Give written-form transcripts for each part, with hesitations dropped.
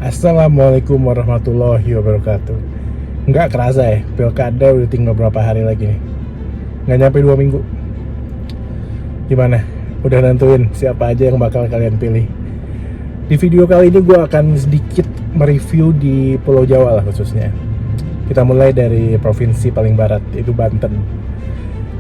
Assalamualaikum warahmatullahi wabarakatuh. Nggak kerasa ya, pilkada udah tinggal berapa hari lagi nih. Nggak nyampe 2 minggu. Gimana? Udah nentuin siapa aja yang bakal kalian pilih? Di video kali ini gue akan sedikit mereview di Pulau Jawa lah khususnya. Kita mulai dari provinsi paling barat, itu Banten.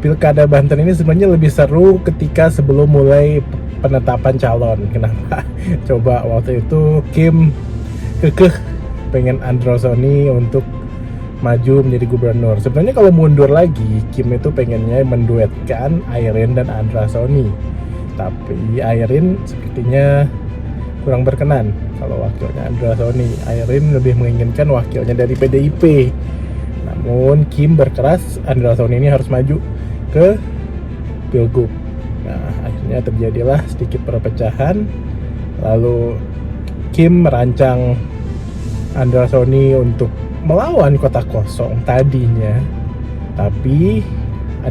Pilkada Banten ini sebenarnya lebih seru ketika sebelum mulai penetapan calon. Kenapa? Coba waktu itu Kim kekeh pengen Androsoni untuk maju menjadi gubernur. Sebenarnya kalau mundur lagi, Kim itu pengennya menduetkan Airin dan Androsoni. Tapi Airin sepertinya kurang berkenan kalau wakilnya Androsoni. Airin lebih menginginkan wakilnya dari PDIP. Namun Kim berkeras Androsoni ini harus maju ke Pilgub. Nah, akhirnya terjadilah sedikit perpecahan. Lalu Kim merancang Androsoni untuk melawan kota kosong tadinya, tapi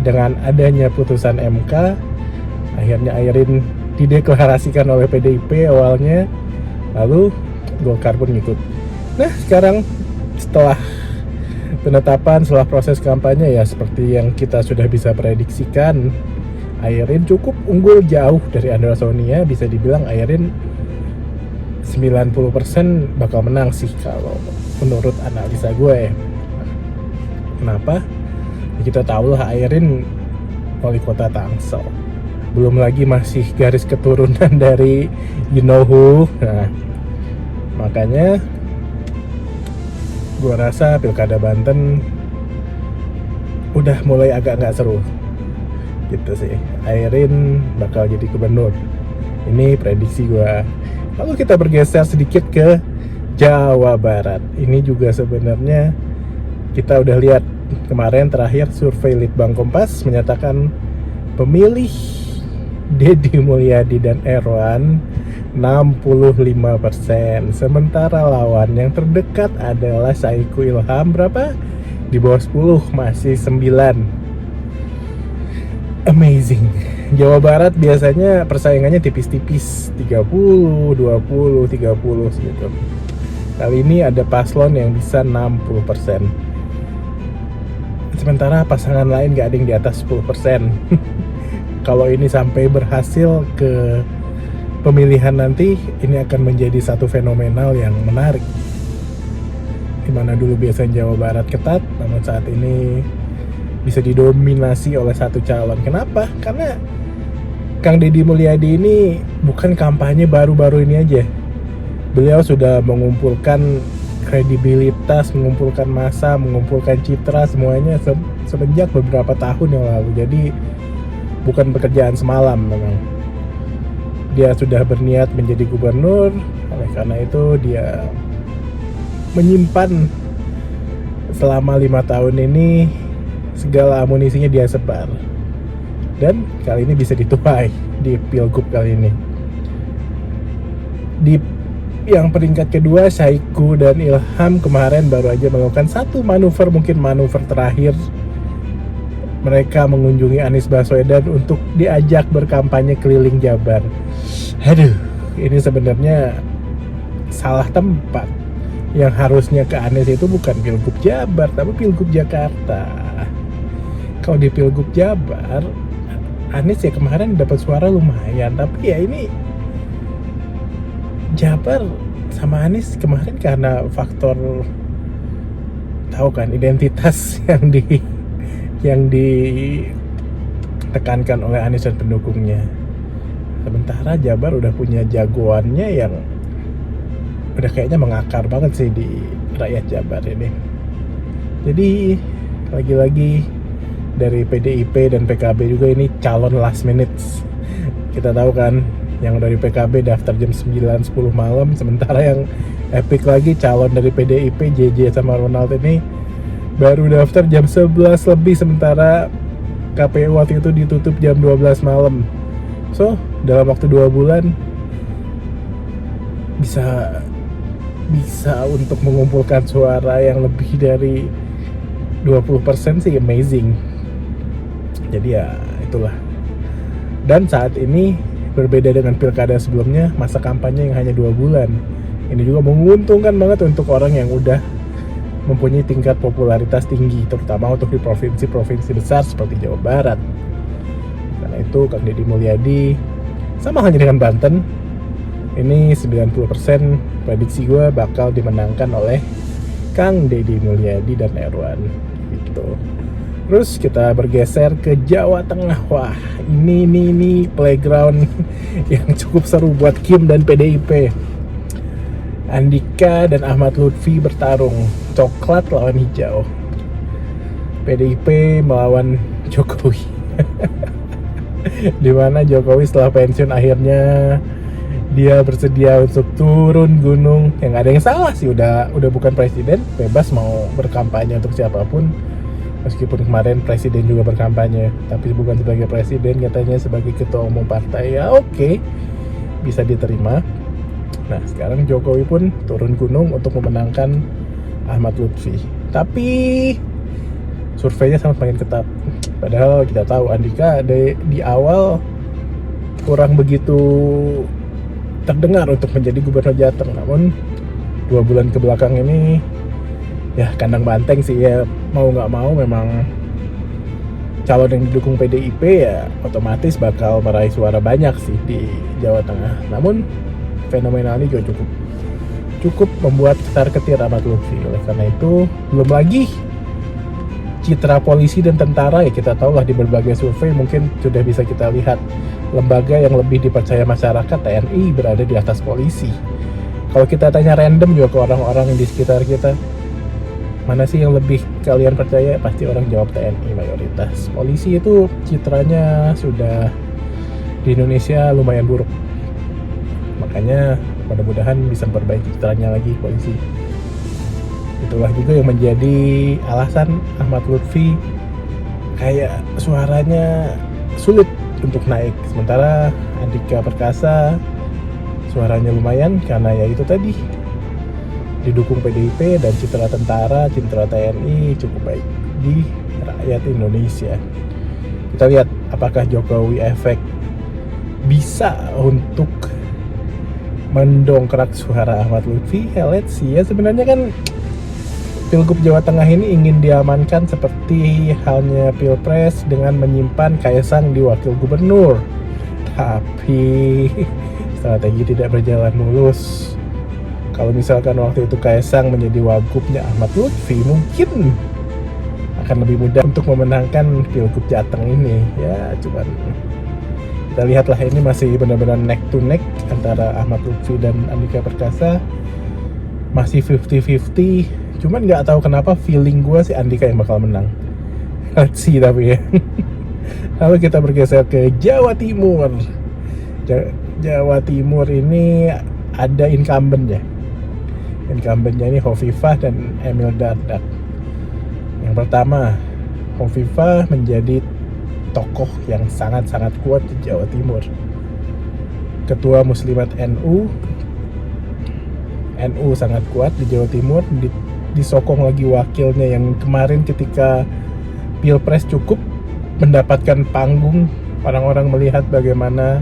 dengan adanya putusan MK, akhirnya Airin dideklarasikan oleh PDIP awalnya, lalu Golkar pun ngikut. Nah sekarang setelah penetapan, setelah proses kampanye, ya seperti yang kita sudah bisa prediksikan, Airin cukup unggul jauh dari Androsoni. Ya bisa dibilang Airin 90% bakal menang sih kalau menurut analisa gue. Kenapa? Ya kita tahu lah Airin wali kota Tangsel, belum lagi masih garis keturunan dari you know who. Nah makanya gue rasa pilkada Banten udah mulai agak nggak seru gitu sih. Airin bakal jadi gubernur, ini prediksi gue. Lalu kita bergeser sedikit ke Jawa Barat. Ini juga sebenarnya kita udah lihat kemarin terakhir survei Litbang Kompas menyatakan pemilih Deddy Mulyadi dan Erwan 65%. Sementara lawan yang terdekat adalah Saiku Ilham, berapa? Di bawah 10, masih 9. Amazing. Jawa Barat biasanya persaingannya tipis-tipis, 30, 20, 30 gitu. Kali ini ada paslon yang bisa 60%. Sementara pasangan lain gak ada yang di atas 10%. Kalau ini sampai berhasil ke pemilihan nanti, ini akan menjadi satu fenomenal yang menarik. Dimana dulu biasanya Jawa Barat ketat, namun saat ini bisa didominasi oleh satu calon. Kenapa? Karena Kang Deddy Mulyadi ini bukan kampanye baru-baru ini aja. Beliau sudah mengumpulkan kredibilitas, mengumpulkan massa, mengumpulkan citra, semuanya semenjak beberapa tahun yang lalu. Jadi bukan pekerjaan semalam memang. Dia sudah berniat menjadi gubernur, oleh karena itu dia menyimpan selama 5 tahun ini segala amunisinya dia sebar. Dan kali ini bisa dituai di Pilgub kali ini. Di yang peringkat kedua, Saiku dan Ilham kemarin baru aja melakukan satu manuver, mungkin manuver terakhir. Mereka mengunjungi Anies Baswedan untuk diajak berkampanye keliling Jabar. Aduh, ini sebenarnya salah tempat. Yang harusnya ke Anies itu bukan Pilgub Jabar, tapi Pilgub Jakarta. Kalau di Pilgub Jabar, Anies ya kemarin dapat suara lumayan, tapi ya ini Jabar sama Anies kemarin karena faktor tahu kan identitas yang ditekankan oleh Anies dan pendukungnya. Sementara Jabar udah punya jagoannya yang udah kayaknya mengakar banget sih di rakyat Jabar ini. Jadi lagi-lagi dari PDIP dan PKB juga ini calon last minute. Kita tahu kan, yang dari PKB daftar jam 9-10 malam, sementara yang epic lagi calon dari PDIP JJ sama Ronald ini baru daftar jam 11 lebih, sementara KPU waktu itu ditutup jam 12 malam. So, dalam waktu 2 bulan bisa untuk mengumpulkan suara yang lebih dari 20% sih amazing. Jadi ya itulah. Dan saat ini berbeda dengan pilkada sebelumnya, masa kampanye yang hanya 2 bulan. Ini juga menguntungkan banget untuk orang yang udah mempunyai tingkat popularitas tinggi, terutama untuk di provinsi-provinsi besar seperti Jawa Barat. Karena itu Kang Deddy Mulyadi, sama halnya dengan Banten, ini 90% prediksi gue bakal dimenangkan oleh Kang Deddy Mulyadi dan Erwan gitu. Terus kita bergeser ke Jawa Tengah. Wah, ini playground yang cukup seru buat Kim dan PDIP. Andika dan Ahmad Lutfi bertarung, coklat lawan hijau. PDIP melawan Jokowi. Dimana Jokowi setelah pensiun akhirnya dia bersedia untuk turun gunung. Yang ada yang salah sih, udah bukan presiden, bebas mau berkampanye untuk siapapun. Meskipun kemarin presiden juga berkampanye, tapi bukan sebagai presiden, katanya sebagai ketua umum partai. Ya oke, bisa diterima. Nah, sekarang Jokowi pun turun gunung untuk memenangkan Ahmad Lutfi. Tapi surveinya sangat makin ketat. Padahal kita tahu Andika di awal kurang begitu terdengar untuk menjadi gubernur Jateng. Namun 2 bulan ke belakang ini ya kandang banteng sih ya, mau nggak mau memang calon yang didukung PDIP ya otomatis bakal meraih suara banyak sih di Jawa Tengah. Namun fenomenalnya juga cukup membuat ketar-ketir Ahmad Lutfi. Oleh karena itu, belum lagi citra polisi dan tentara, ya kita tahu lah di berbagai survei mungkin sudah bisa kita lihat lembaga yang lebih dipercaya masyarakat, TNI, berada di atas polisi. Kalau kita tanya random juga ke orang-orang di sekitar kita, mana sih yang lebih kalian percaya? Pasti orang jawab TNI mayoritas. Polisi itu citranya sudah di Indonesia lumayan buruk. Makanya mudah-mudahan bisa memperbaiki citranya lagi polisi. Itulah juga yang menjadi alasan Ahmad Lutfi kayak suaranya sulit untuk naik. Sementara Andika Perkasa suaranya lumayan karena ya itu tadi, didukung PDIP dan citra tentara, citra TNI cukup baik di rakyat Indonesia. Kita lihat apakah Jokowi efek bisa untuk mendongkrak suara Ahmad Lutfi. Let's see ya, sebenarnya kan Pilgub Jawa Tengah ini ingin diamankan seperti halnya Pilpres dengan menyimpan Kaesang di wakil gubernur. Tapi strategi tidak berjalan mulus. Kalau misalkan waktu itu Kaesang menjadi wagubnya Ahmad Lutfi, mungkin akan lebih mudah untuk memenangkan Pilgub Jateng ini. Ya, cuman kita lihatlah, ini masih benar-benar neck to neck antara Ahmad Lutfi dan Andika Perkasa. Masih 50-50. Cuman nggak tahu kenapa feeling gue sih Andika yang bakal menang. Let's see tapi ya. Lalu kita bergeser ke Jawa Timur. Jawa Timur ini ada incumbent ya. Incumbentnya ini Hovifah dan Emil Dardak. Yang pertama, Hovifah menjadi tokoh yang sangat-sangat kuat di Jawa Timur. Ketua Muslimat NU sangat kuat di Jawa Timur, disokong lagi wakilnya yang kemarin ketika Pilpres cukup mendapatkan panggung. Orang-orang melihat bagaimana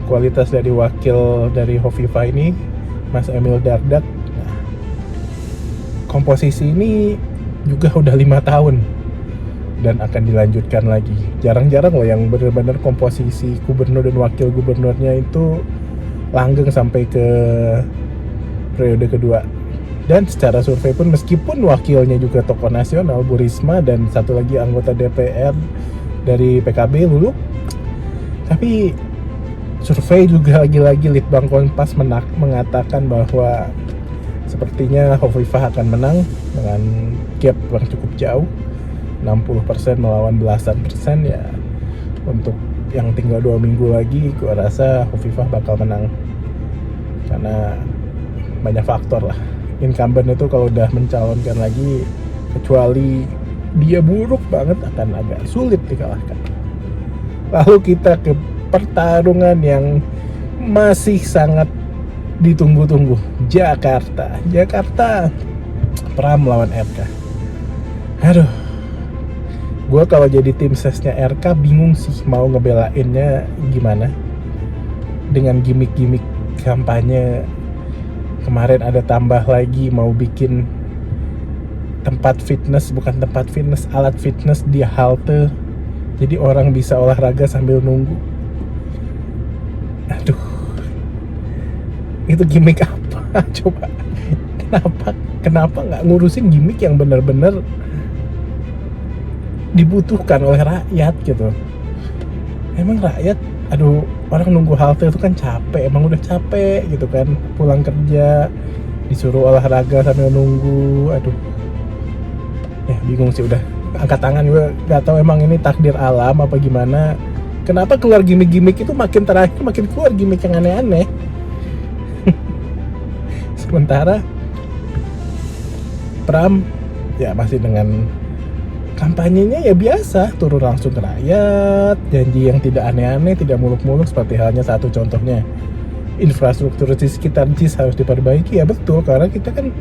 kualitas dari wakil dari Hovifah ini, Mas Emil Dardak. Nah, komposisi ini juga udah 5 tahun dan akan dilanjutkan lagi. Jarang-jarang loh yang benar-benar komposisi gubernur dan wakil gubernurnya itu langgeng sampai ke periode kedua. Dan secara survei pun, meskipun wakilnya juga tokoh nasional, Bu Risma, dan satu lagi anggota DPR dari PKB Lulu, tapi survei juga lagi-lagi Litbang Kompas mengatakan bahwa sepertinya Hovifah akan menang dengan gap yang cukup jauh, 60% melawan belasan persen. Ya, untuk yang tinggal 2 minggu lagi, gua rasa Hovifah bakal menang karena banyak faktor lah. Incumbent itu kalau udah mencalonkan lagi, kecuali dia buruk banget, akan agak sulit dikalahkan. Lalu kita ke pertarungan yang masih sangat ditunggu-tunggu, Jakarta. Pram lawan RK. Aduh, gue kalau jadi tim sesnya RK bingung sih mau ngebelainnya gimana dengan gimmick-gimmick kampanye Kemarin ada tambah lagi mau bikin tempat fitness, bukan tempat fitness, alat fitness di halte. Jadi orang bisa olahraga sambil nunggu. Aduh, itu gimmick apa? Coba, kenapa nggak ngurusin gimmick yang benar-benar dibutuhkan oleh rakyat gitu? Emang rakyat, aduh, orang nunggu halte itu kan capek, emang udah capek gitu kan, pulang kerja disuruh olahraga sambil nunggu, aduh, ya bingung sih, udah angkat tangan gue, nggak tahu emang ini takdir alam apa gimana. Kenapa keluar gimmick-gimmick itu makin terakhir makin keluar gimmick yang aneh-aneh. Sementara Pram ya masih dengan kampanyenya ya biasa, turun langsung ke rakyat, janji yang tidak aneh-aneh, tidak muluk-muluk, seperti halnya satu contohnya infrastruktur di sekitar JIS harus diperbaiki. Ya betul, karena kita kan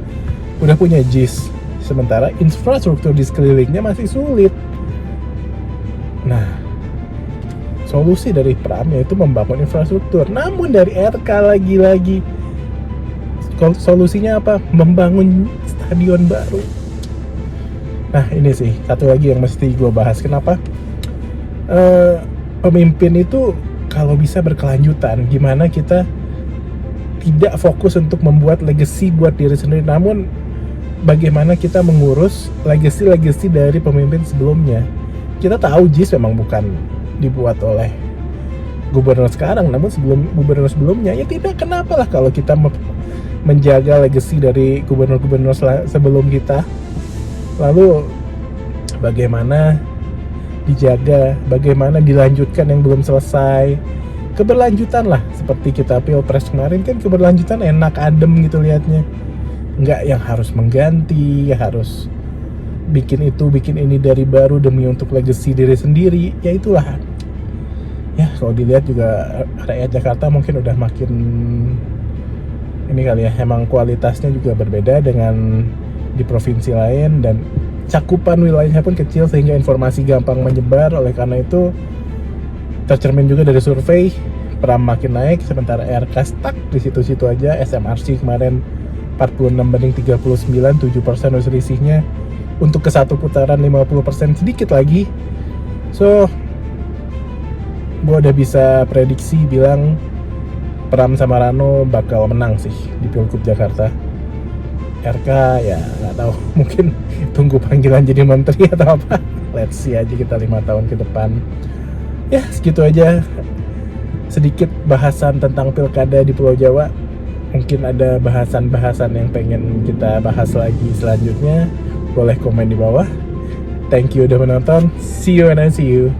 udah punya JIS, sementara infrastruktur di sekelilingnya masih sulit. Nah, solusi dari Pram yaitu membangun infrastruktur, namun dari RK lagi-lagi solusinya apa? Membangun stadion baru. Nah ini sih satu lagi yang mesti gue bahas, kenapa pemimpin itu kalau bisa berkelanjutan, gimana kita tidak fokus untuk membuat legacy buat diri sendiri, namun bagaimana kita mengurus legacy dari pemimpin sebelumnya. Kita tahu JIS memang bukan dibuat oleh gubernur sekarang, namun gubernur sebelumnya, ya tidak kenapa lah kalau kita menjaga legacy dari gubernur-gubernur sebelum kita. Lalu bagaimana dijaga, bagaimana dilanjutkan yang belum selesai, keberlanjutan lah. Seperti kita pilpres kemarin kan keberlanjutan, enak adem gitu liatnya, nggak yang harus mengganti, harus bikin itu bikin ini dari baru demi untuk legacy diri sendiri. Ya itulah ya, kalau dilihat juga rakyat Jakarta mungkin udah makin ini kali ya, emang kualitasnya juga berbeda dengan di provinsi lain, dan cakupan wilayahnya pun kecil sehingga informasi gampang menyebar. Oleh karena itu tercermin juga dari survei, Pram makin naik sementara RK stuck di situ-situ aja. SMRC kemarin 46 banding 39, 7% selisihnya. Untuk ke satu putaran 50%, sedikit lagi. So gue udah bisa prediksi bilang Pram sama Rano bakal menang sih di Pilgub Jakarta. RK ya nggak tahu, mungkin tunggu panggilan jadi menteri atau apa. Let's see aja kita 5 tahun ke depan. Ya segitu aja sedikit bahasan tentang pilkada di Pulau Jawa. Mungkin ada bahasan-bahasan yang pengen kita bahas lagi selanjutnya, boleh komen di bawah. Thank you udah menonton, see you and I see you.